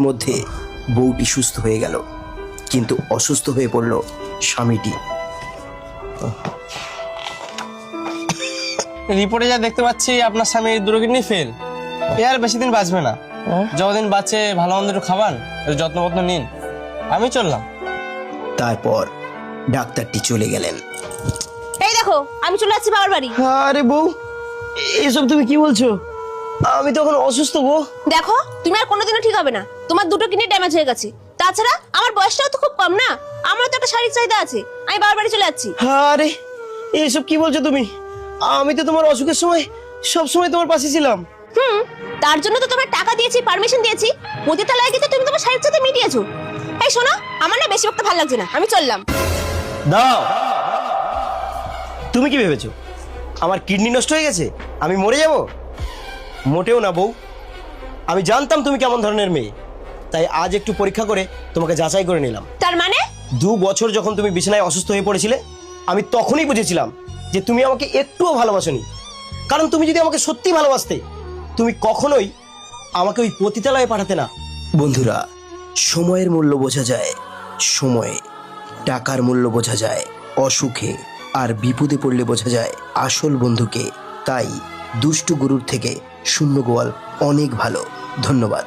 মধ্যে বউটি সুস্থ হয়ে গেল, কিন্তু অসুস্থ হয়ে পড়ল স্বামীটি। রিপোর্টে যা দেখতে পাচ্ছি আপনার স্বামী দুটো কিডনি ফেল। এ আর বেশি দিন বাঁচবে না। যতদিন বাঁচে ভালো মন্দ একটু খাবান, যত্ন নিন। আমি চললাম। তারপর ডাক্তারটি চলে গেলেন। এই দেখো, আমি চলে যাচ্ছি বাবার বাড়ি। আরে বউ, এসব তুমি কি বলছো? আমি তখন অসুস্থ বউ। দেখো, তুমি আর কোনোদিনও ঠিক হবে না। তোমার দুটো কিডনি ড্যামেজ হয়ে গেছে। তাছাড়া আমার বয়সটাও তো খুব কম না, আমার তো একটা শারীরিক চাহিদা আছে। আমি বাবার বাড়ি চলে যাচ্ছি। আরে এসব কি বলছো তুমি? আমি তো তোমার অসুখের সময় সব সময় তোমার পাশে ছিলাম। তার জন্য তো তোমার টাকা দিয়েছি, পারমিশন দিয়েছি, পতিতালয়ে গিয়ে তুমি তোমার শারীরিক চাহিদা মিটিয়েছো। এই শোনো, আমার না বেশি বকতে ভালো লাগছে না, আমি চললাম। দাও, তুমি কি ভেবেছো আমার কিডনি নষ্ট হয়ে গেছে, আমি মরে যাব? মোটেও না বউ। আমি জানতাম তুমি কেমন ধরনের মেয়ে, তাই আজ একটু পরীক্ষা করে তোমাকে যাচাই করে নিলাম। তার মানে 2 বছর যখন তুমি বিছানায় অসুস্থ হয়ে পড়েছিলে, আমি তখনই বুঝেছিলাম যে তুমি আমাকে একটুও ভালোবাসোনি। কারণ তুমি যদি আমাকে সত্যি ভালোবাসতে, তুমি কখনোই আমাকে ওই পতিতালয়ে পাঠাতে না। বন্ধুরা, সময়ের মূল্য বোঝা যায় সময়ে, টাকার মূল্য বোঝা যায় অসুখে, আর বিপদে পড়লে বোঝা যায় আসল বন্ধুকে। তাই দুষ্টু গরুর থেকে শূন্য গোয়াল অনেক ভালো। ধন্যবাদ।